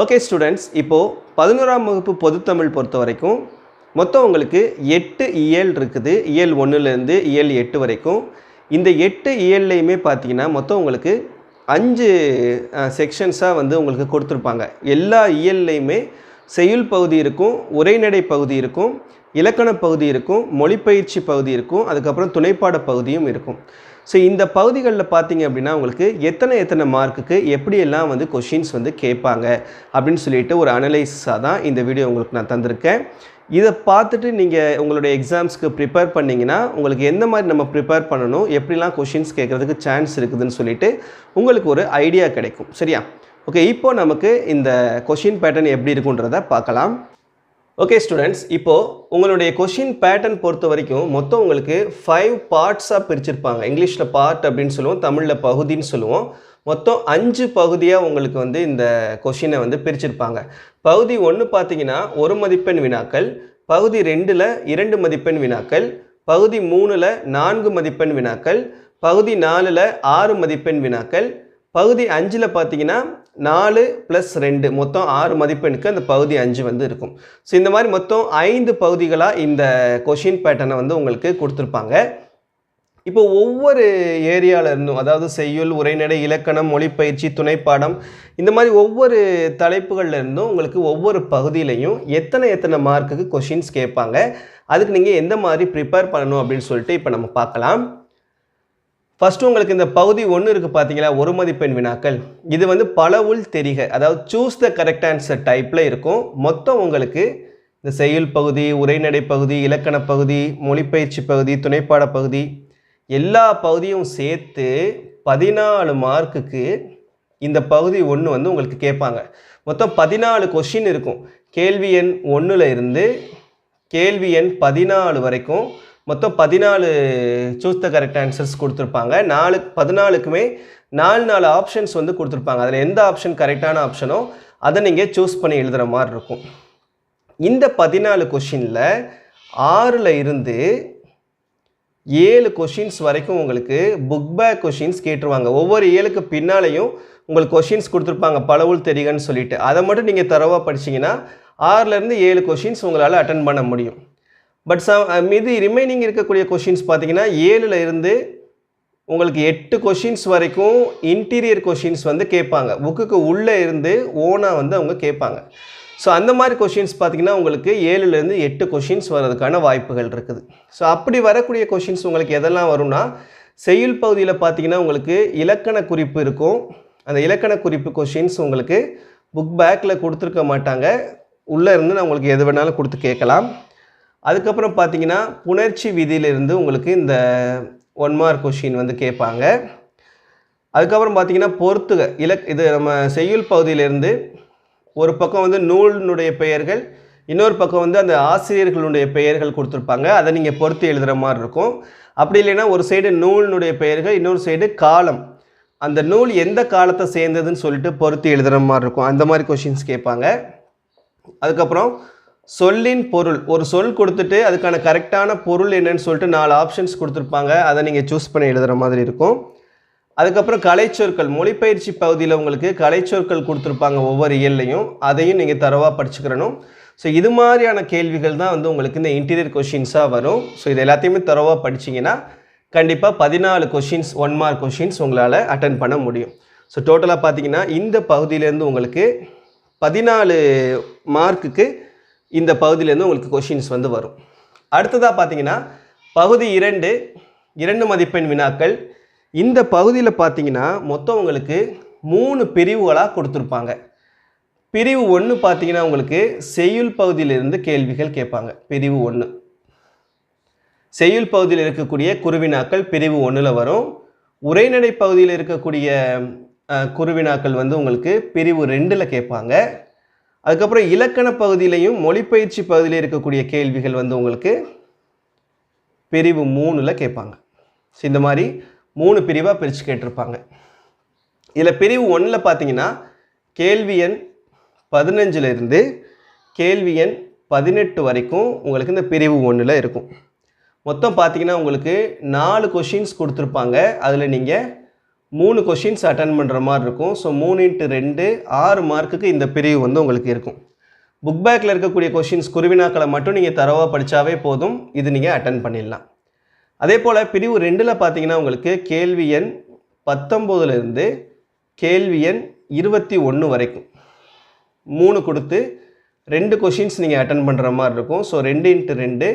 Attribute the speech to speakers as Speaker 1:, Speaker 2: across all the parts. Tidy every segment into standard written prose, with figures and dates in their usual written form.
Speaker 1: Okay students, இப்போது 11ஆம் வகுப்பு பொதுத்தமிழ் பொறுத்த வரைக்கும் மொத்தம் உங்களுக்கு 8 இயல் இருக்குது. இயல் 1லேருந்து இயல் 8 வரைக்கும். இந்த 8 இயல்லையுமே பார்த்தீங்கன்னா மொத்தம் உங்களுக்கு 5 செக்ஷன்ஸாக உங்களுக்கு கொடுத்துருப்பாங்க. எல்லா இயல்லையுமே செய்யுள் பகுதி இருக்கும், உரைநடை பகுதி இருக்கும், இலக்கண பகுதி இருக்கும், மொழிப்பயிற்சி பகுதி இருக்கும், அதுக்கப்புறம் துணைப்பாட பகுதியும் இருக்கும். ஸோ இந்த பகுதிகளில் பார்த்தீங்க அப்படின்னா உங்களுக்கு எத்தனை மார்க்குக்கு எப்படியெல்லாம் கொஷின்ஸ் கேட்பாங்க அப்படின்னு சொல்லிட்டு ஒரு அனலைஸாக தான் இந்த வீடியோ உங்களுக்கு நான் தந்திருக்கேன். இதை பார்த்துட்டு நீங்கள் உங்களுடைய எக்ஸாம்ஸ்க்கு ப்ரிப்பேர் பண்ணிங்கன்னா உங்களுக்கு எந்த மாதிரி நம்ம ப்ரிப்பேர் பண்ணணும், எப்படிலாம் கொஷின்ஸ் கேட்குறதுக்கு சான்ஸ் இருக்குதுன்னு சொல்லிட்டு உங்களுக்கு ஒரு ஐடியா கிடைக்கும். சரியா? ஓகே, இப்போ நமக்கு இந்த கொஷின் பேட்டர்ன் எப்படி இருக்குன்றதை பார்க்கலாம். ஓகே ஸ்டூடெண்ட்ஸ், இப்போது உங்களுடைய கொஷின் பேட்டர்ன் பொறுத்த வரைக்கும் மொத்தம் உங்களுக்கு 5 பார்ட்ஸாக பிரிச்சிருப்பாங்க. இங்கிலீஷில் பார்ட் அப்படின்னு சொல்லுவோம், தமிழில் பகுதின்னு சொல்லுவோம். மொத்தம் 5 பகுதியாக உங்களுக்கு இந்த கொஷினை பிரிச்சிருப்பாங்க. பகுதி 1 பார்த்தீங்கன்னா 1 மதிப்பெண் வினாக்கள், பகுதி 2ல் 2 மதிப்பெண் வினாக்கள், பகுதி 3ல் 4 மதிப்பெண் வினாக்கள், பகுதி 4ல் 6 மதிப்பெண் வினாக்கள், பகுதி 5ல் பார்த்தீங்கன்னா 4 + 2 மொத்தம் 6 மதிப்பெண்ணுக்கு அந்த பகுதி 5 இருக்கும். ஸோ இந்த மாதிரி மொத்தம் 5 பகுதிகளாக இந்த கொஷின் பேட்டர்னை உங்களுக்கு கொடுத்துருப்பாங்க. இப்போ ஒவ்வொரு ஏரியாவில் இருந்தும், அதாவது செய்யுள், உரைநடை, இலக்கணம், மொழிப்பயிற்சி, துணைப்பாடம், இந்த மாதிரி ஒவ்வொரு தலைப்புகளில் இருந்தும் உங்களுக்கு ஒவ்வொரு பகுதியிலையும் எத்தனை மார்க்குக்கு கொஷின்ஸ் கேட்பாங்க, அதுக்கு நீங்கள் எந்த மாதிரி ப்ரிப்பேர் பண்ணணும் அப்படின்னு சொல்லிட்டு இப்போ நம்ம பார்க்கலாம். ஃபஸ்ட்டு உங்களுக்கு இந்த பகுதி 1 இருக்குது பார்த்தீங்களா, 1 மதிப்பெண் வினாக்கள். இது பல உள் தெரிக, அதாவது சூஸ் த கரெக்ட் ஆன்சர் டைப்பில் இருக்கும். மொத்தம் உங்களுக்கு இந்த செய்யுள் பகுதி, உரைநடை பகுதி, இலக்கண பகுதி, மொழிப்பயிற்சி பகுதி, துணைப்பாட பகுதி, எல்லா பகுதியும் சேர்த்து 14 மார்க்குக்கு இந்த பகுதி 1 உங்களுக்கு கேட்பாங்க. மொத்தம் 14 கொஷின் இருக்கும். கேள்வி எண் 1ல் இருந்து கேள்வி எண் 14 வரைக்கும் மொத்தம் 14 சூஸ் த கரெக்ட் ஆன்சர்ஸ் கொடுத்துருப்பாங்க. 14க்குமே 4 ஆப்ஷன்ஸ் கொடுத்துருப்பாங்க. அதில் எந்த ஆப்ஷன் கரெக்டான ஆப்ஷனோ அதை நீங்கள் சூஸ் பண்ணி எழுதுகிற மாதிரி இருக்கும். இந்த 14 கொஷினில் 6ல் இருந்து 7 கொஷின்ஸ் வரைக்கும் உங்களுக்கு புக் பேக் கொஷின்ஸ் கேட்டுருவாங்க. ஒவ்வொரு 7க்கு பின்னாலையும் உங்களுக்கு கொஷின்ஸ் கொடுத்துருப்பாங்க, பலவுள் தெரிகன்னு சொல்லிட்டு. அதை மட்டும் நீங்கள் தரவாக படிச்சிங்கன்னா 6லேருந்து 7 கொஷின்ஸ் உங்களால் அட்டன் பண்ண முடியும். பட் மீது ரிமைனிங் இருக்கக்கூடிய கொஷின்ஸ் பார்த்தீங்கன்னா 7ல் இருந்து உங்களுக்கு 8 கொஷின்ஸ் வரைக்கும் இன்டீரியர் கொஷின்ஸ் கேட்பாங்க. புக்குக்கு உள்ளே இருந்து ஓனாக அவங்க கேட்பாங்க. ஸோ அந்த மாதிரி கொஷின்ஸ் பார்த்தீங்கன்னா உங்களுக்கு 7லேருந்து 8 கொஷின்ஸ் வர்றதுக்கான வாய்ப்புகள் இருக்குது. ஸோ அப்படி வரக்கூடிய கொஷின்ஸ் உங்களுக்கு எதெல்லாம் வரும்னா, செய்யுள் பகுதியில் பார்த்தீங்கன்னா உங்களுக்கு இலக்கண குறிப்பு இருக்கும். அந்த இலக்கண குறிப்பு கொஷின்ஸ் உங்களுக்கு புக் பேக்கில் கொடுத்துருக்க மாட்டாங்க. உள்ளே இருந்து நான் உங்களுக்கு எது வேணாலும் கொடுத்து கேட்கலாம். அதுக்கப்புறம் பார்த்தீங்கன்னா புணர்ச்சி விதியிலிருந்து உங்களுக்கு இந்த 1 மார்க் கொஷின் கேட்பாங்க. அதுக்கப்புறம் பார்த்தீங்கன்னா பொறுத்துக இது நம்ம செய்யுள் பகுதியிலேருந்து ஒரு பக்கம் நூலினுடைய பெயர்கள், இன்னொரு பக்கம் அந்த ஆசிரியர்களுடைய பெயர்கள் கொடுத்துருப்பாங்க. அதை நீங்கள் பொறுத்து எழுதுகிற மாதிரி இருக்கும். அப்படி இல்லைன்னா ஒரு சைடு நூலினுடைய பெயர்கள், இன்னொரு சைடு காலம், அந்த நூல் எந்த காலத்தை சேர்ந்ததுன்னு சொல்லிட்டு பொறுத்து எழுதுகிற மாதிரி இருக்கும். அந்த மாதிரி கொஷின்ஸ் கேட்பாங்க. அதுக்கப்புறம் சொல்லின் பொருள், ஒரு சொல் கொடுத்துட்டு அதுக்கான கரெக்டான பொருள் என்னன்னு சொல்லிட்டு 4 ஆப்ஷன்ஸ் கொடுத்துருப்பாங்க. அதை நீங்கள் சூஸ் பண்ணி எழுதுகிற மாதிரி இருக்கும். அதுக்கப்புறம் கலைச்சொற்கள், மொழிப்பயிற்சி பகுதியில் உங்களுக்கு கலைச்சொற்கள் கொடுத்துருப்பாங்க ஒவ்வொரு இயல்லையும். அதையும் நீங்கள் தரவாக படிச்சுக்கிறணும். ஸோ இது மாதிரியான கேள்விகள் தான் உங்களுக்கு இந்த இன்டீரியர் கொஷின்ஸாக வரும். ஸோ இது எல்லாத்தையுமே தரவாக படிச்சிங்கன்னா கண்டிப்பாக 14 கொஷின்ஸ் 1 மார்க் கொஷின்ஸ் உங்களால் அட்டன் பண்ண முடியும். ஸோ டோட்டலாக பார்த்தீங்கன்னா இந்த பகுதியிலேருந்து உங்களுக்கு 14 மார்க்குக்கு இந்த பகுதியிலேருந்து உங்களுக்கு கொஷின்ஸ் வரும். அடுத்ததாக பார்த்தீங்கன்னா பகுதி 2 மதிப்பெண் வினாக்கள். இந்த பகுதியில் பார்த்தீங்கன்னா மொத்தம் உங்களுக்கு 3 பிரிவுகளாக கொடுத்துருப்பாங்க. பிரிவு 1 பார்த்தீங்கன்னா உங்களுக்கு செய்யுள் பகுதியிலிருந்து கேள்விகள் கேட்பாங்க. பிரிவு 1 செய்யுள் பகுதியில் இருக்கக்கூடிய குறுவினாக்கள் பிரிவு 1ல் வரும். உரைநடை பகுதியில் இருக்கக்கூடிய குறுவினாக்கள் உங்களுக்கு பிரிவு 2ல் கேட்பாங்க. அதுக்கப்புறம் இலக்கண பகுதியிலையும் மொழிப்பயிற்சி பகுதியில் இருக்கக்கூடிய கேள்விகள் உங்களுக்கு பிரிவு 3ல் கேட்பாங்க. ஸோ இந்த மாதிரி 3 பிரிவாக பிரித்து கேட்டிருப்பாங்க. இதில் பிரிவு 1ல் பார்த்தீங்கன்னா கேள்வி எண் 15ல் இருந்து கேள்வி எண் 18 வரைக்கும் உங்களுக்கு இந்த பிரிவு 1ல் இருக்கும். மொத்தம் பார்த்தீங்கன்னா உங்களுக்கு 4 கொஷின்ஸ் கொடுத்துருப்பாங்க. அதில் நீங்கள் 3 கொஷின்ஸ் அட்டன் பண்ணுற மாதிரி இருக்கும். ஸோ 3 × 2 6 மார்க்குக்கு இந்த பிரிவு வந்து உங்களுக்கு இருக்கும். புக் பேக்கில் இருக்கக்கூடிய கொஷின்ஸ் குருவினாக்களை மட்டும் நீங்கள் தரவாக படித்தாவே போதும், இது நீங்கள் அட்டன் பண்ணிடலாம். அதே போல் பிரிவு 2ல் பார்த்தீங்கன்னா உங்களுக்கு கேள்வி எண் 19லேருந்து கேள்வி எண் 21 வரைக்கும் 3 கொடுத்து 2 கொஷின்ஸ் நீங்கள் அட்டன் பண்ணுற மாதிரி இருக்கும். ஸோ 2 × 2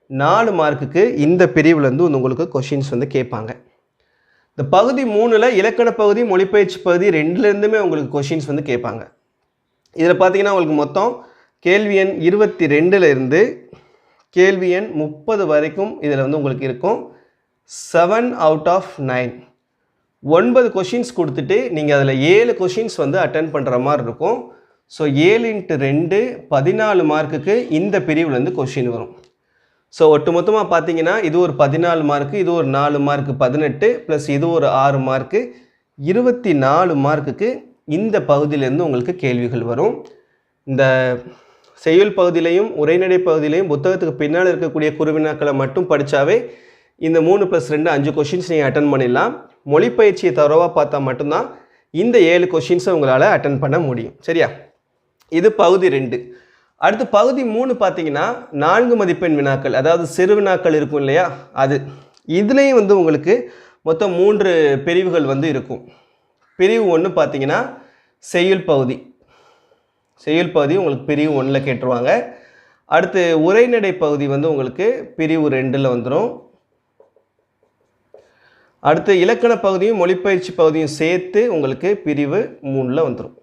Speaker 1: 4 மார்க்குக்கு இந்த பிரிவுலேருந்து உங்களுக்கு கொஷின்ஸ் வந்து கேட்பாங்க. இந்த பகுதி 3ல் இலக்கண பகுதி மொழிப்பயிற்சி பகுதி 2லேருந்துமே உங்களுக்கு கொஷின்ஸ் வந்து கேட்பாங்க. இதில் பார்த்தீங்கன்னா உங்களுக்கு மொத்தம் கேள்வி எண் 22லேருந்து கேள்வி எண் 30 வரைக்கும் இதில் வந்து உங்களுக்கு இருக்கும். 7 out of 9 9 கொஷின்ஸ் கொடுத்துட்டு நீங்கள் அதில் 7 கொஷின்ஸ் வந்து அட்டன் பண்ணுற மாதிரி இருக்கும். ஸோ 7 × 2 14 மார்க்குக்கு இந்த பிரிவுலேருந்து கொஷின் வரும். ஸோ ஒட்டுமொத்தமாக பார்த்தீங்கன்னா இது ஒரு 14 மார்க்கு, இது ஒரு 4 மார்க்கு 18 ப்ளஸ் இது ஒரு 6 மார்க்கு 24 மார்க்குக்கு இந்த பகுதியிலேருந்து உங்களுக்கு கேள்விகள் வரும். இந்த செய்யுள் பகுதியிலையும் உரைநடை பகுதியிலையும் புத்தகத்துக்கு பின்னால் இருக்கக்கூடிய குருவினாக்களை மட்டும் படித்தாவே இந்த 3 + 2 5 கொஷின்ஸ் நீங்கள் அட்டன் பண்ணிடலாம். மொழிப்பயிற்சியை தரவாக பார்த்தா மட்டும்தான் இந்த 7 கொஷின்ஸை உங்களால் அட்டன் பண்ண முடியும். சரியா? இது பகுதி 2. அடுத்து பகுதி 3 பார்த்தீங்கன்னா 4 மதிப்பெண் வினாக்கள், அதாவது சிறு வினாக்கள் இருக்கும் இல்லையா, அது இதுலேயும் வந்து உங்களுக்கு மொத்தம் 3 பிரிவுகள் வந்து இருக்கும். பிரிவு 1 பார்த்தீங்கன்னா செய்யுள் பகுதி. செய்யுள் பகுதி உங்களுக்கு பிரிவு 1ல் கேட்டுருவாங்க. அடுத்து உரைநடை பகுதி வந்து உங்களுக்கு பிரிவு 2ல் வந்துடும். அடுத்து இலக்கண பகுதியும் மொழிப்பயிற்சி பகுதியும் சேர்த்து உங்களுக்கு பிரிவு 3ல் வந்துடும்.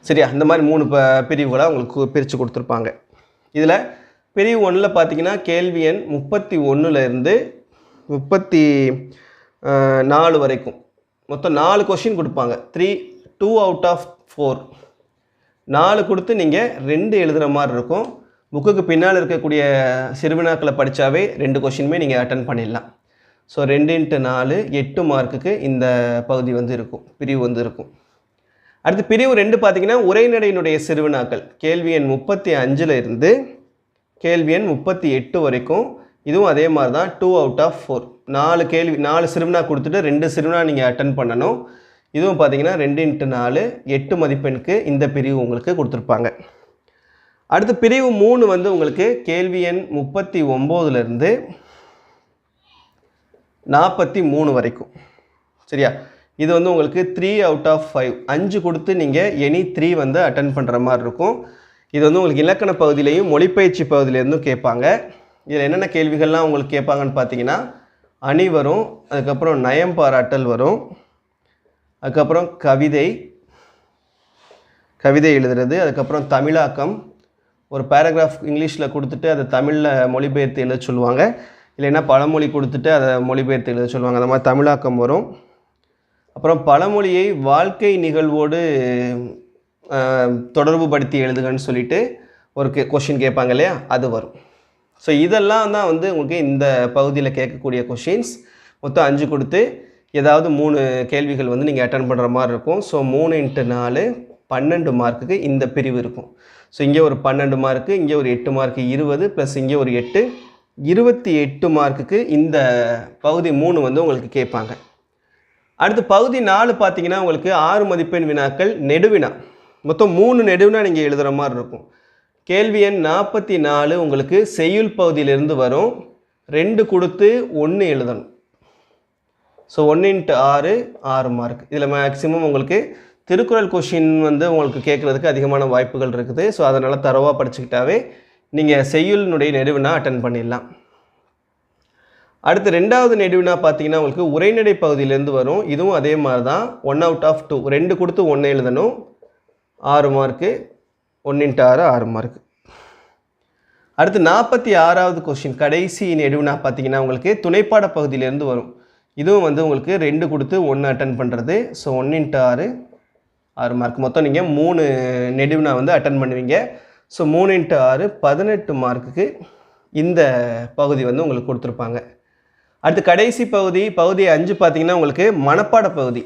Speaker 1: சரியா? இந்த மாதிரி 3 பிரிவுகளாக உங்களுக்கு பிரித்து கொடுத்துருப்பாங்க. இதில் பிரிவு 1ல் பார்த்தீங்கன்னா கேள்வி எண் 31லேருந்து 34 வரைக்கும் மொத்தம் 4 கொஷின் கொடுப்பாங்க. 2 out of 4 4 கொடுத்து நீங்கள் 2 எழுதுகிற மாதிரி இருக்கும். புக்குக்கு பின்னால் இருக்கக்கூடிய சிறுவினாக்களை படித்தாவே 2 கொஷினுமே நீங்கள் அட்டன் பண்ணிடலாம். ஸோ 2 × 4 8 மார்க்குக்கு இந்த பகுதி வந்து இருக்கும், பிரிவு வந்து இருக்கும். அடுத்து பிரிவு 2 பார்த்தீங்கன்னா உரைநடையினுடைய சிறுவினாக்கள் கேள்வி எண் 35லேருந்து கேள்வி எண் 38 வரைக்கும். இதுவும் அதே மாதிரி தான் 2 out of 4 4 சிறுவினா கொடுத்துட்டு 2 சிறுவினா நீங்கள் அட்டன் பண்ணணும். இதுவும் பார்த்தீங்கன்னா 2 × 4 8 மதிப்பெண்ணுக்கு இந்த பிரிவு உங்களுக்கு கொடுத்துருப்பாங்க. அடுத்து பிரிவு 3 வந்து உங்களுக்கு கேள்வி எண் 39லேருந்து 43 வரைக்கும். சரியா? இது வந்து உங்களுக்கு 3 out of 5 5 கொடுத்து நீங்கள் எனி 3 வந்து அட்டன் பண்ணுற மாதிரி இருக்கும். இது வந்து உங்களுக்கு இலக்கண பகுதியிலையும் மொழிப்பயிற்சி பகுதியிலேருந்தும் கேட்பாங்க. இதில் என்னென்ன கேள்விகள்லாம் உங்களுக்கு கேட்பாங்கன்னு பார்த்தீங்கன்னா அணி வரும், அதுக்கப்புறம் நயம் பாராட்டல் வரும், அதுக்கப்புறம் கவிதை எழுதுறது, அதுக்கப்புறம் தமிழாக்கம், ஒரு பேராகிராஃப் இங்கிலீஷில் கொடுத்துட்டு அதை தமிழில் மொழிபெயர்த்து எழுத சொல்லுவாங்க. இல்லைன்னா பழமொழி கொடுத்துட்டு அதை மொழிபெயர்த்து எழுத சொல்லுவாங்க. அந்த மாதிரி தமிழாக்கம் வரும். அப்புறம் பழமொழியை வாழ்க்கை நிகழ்வோடு தொடர்பு படுத்தி எழுதுகன்னு சொல்லிட்டு ஒரு கொஷின் கேட்பாங்க இல்லையா, அது வரும். ஸோ இதெல்லாம் தான் வந்து உங்களுக்கு இந்த பகுதியில் கேட்கக்கூடிய கொஷின்ஸ். மொத்தம் 5 கொடுத்து ஏதாவது 3 கேள்விகள் வந்து நீங்கள் அட்டன் பண்ணுற மாதிரி இருக்கும். ஸோ 3 × 4 12 மார்க்குக்கு இந்த பிரிவு இருக்கும். ஸோ இங்கே ஒரு 12 மார்க்கு, இங்கே ஒரு 8 மார்க்கு 20 ப்ளஸ் இங்கே ஒரு 8 28 மார்க்குக்கு இந்த பகுதி 3 வந்து உங்களுக்கு கேட்பாங்க. அடுத்து பகுதி 4 பார்த்தீங்கன்னா உங்களுக்கு 6 மதிப்பெண் வினாக்கள் நெடுவினா. மொத்தம் 3 நெடுவினா நீங்கள் எழுதுகிற மாதிரி இருக்கும். கேள்வி எண் 44 உங்களுக்கு செய்யுள் பகுதியிலிருந்து வரும். 2 கொடுத்து 1 எழுதணும். So 1 × 6 6 mark. இதில் மேக்ஸிமம் உங்களுக்கு திருக்குறள் கொஷின் வந்து உங்களுக்கு கேட்குறதுக்கு அதிகமான வாய்ப்புகள் இருக்குது. ஸோ அதனால் தரவாக படிச்சுக்கிட்டாவே நீங்கள் செய்யுளினுடைய நெடுவினா அட்டன் பண்ணிடலாம். அடுத்து 2வது நெடுவினா பார்த்தீங்கன்னா உங்களுக்கு உரைநடை பகுதியிலேருந்து வரும். இதுவும் அதே மாதிரி தான் 1 out of 2 2 கொடுத்து 1 எழுதணும். 6 மார்க்கு. 1 × 6 6 மார்க்கு. அடுத்து 46வது கொஷின் கடைசி நெடுவினா பார்த்தீங்கன்னா உங்களுக்கு துணைப்பாட பகுதியிலேருந்து வரும். இதுவும் வந்து உங்களுக்கு 2 கொடுத்து 1 அட்டன் பண்ணுறது. So 1 × 6 6 mark. மொத்தம் நீங்கள் 3 நெடுவினா வந்து அட்டன் பண்ணுவீங்க. ஸோ 3 × 6 18 மார்க்குக்கு இந்த பகுதி வந்து உங்களுக்கு கொடுத்துருப்பாங்க. அடுத்து கடைசி பகுதி 5 பார்த்தீங்கன்னா உங்களுக்கு மனப்பாட பகுதி.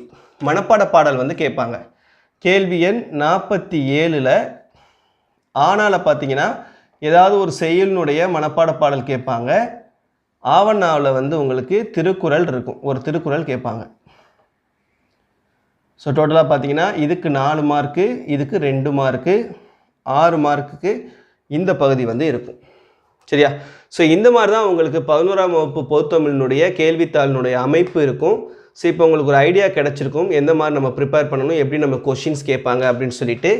Speaker 1: மனப்பாட பாடல் வந்து கேட்பாங்க. கேள்வி எண் 47ல் ஆனால் பார்த்தீங்கன்னா ஏதாவது ஒரு செய்யுளினுடைய மனப்பாட பாடல் கேட்பாங்க. ஆவண்ணாவில் வந்து உங்களுக்கு திருக்குறள் இருக்கும், ஒரு திருக்குறள் கேட்பாங்க. ஸோ டோட்டலாக பார்த்தீங்கன்னா இதுக்கு 4 மார்க்கு, இதுக்கு 2 மார்க்கு, 6 மார்க்குக்கு இந்த பகுதி வந்து இருக்கும். சரியா? ஸோ இந்த மாதிரி தான் உங்களுக்கு 11ஆம் வகுப்பு பொதுத்தமிழினுடைய கேள்வித்தாளினுடைய அமைப்பு இருக்கும். ஸோ இப்போ உங்களுக்கு ஒரு ஐடியா கிடச்சிருக்கும் எந்த மாதிரி நம்ம ப்ரிப்பேர் பண்ணணும், எப்படி நம்ம கொஷின்ஸ் கேட்பாங்க அப்படின்னு சொல்லிட்டு.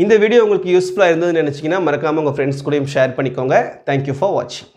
Speaker 1: இந்த வீடியோ உங்களுக்கு யூஸ்ஃபுல்லாக இருந்ததுன்னு நினச்சிங்கன்னா மறக்காமல் உங்கள் ஃப்ரெண்ட்ஸ் கூடயும் ஷேர் பண்ணிக்கோங்க. தேங்க்யூ ஃபார் வாட்சிங்.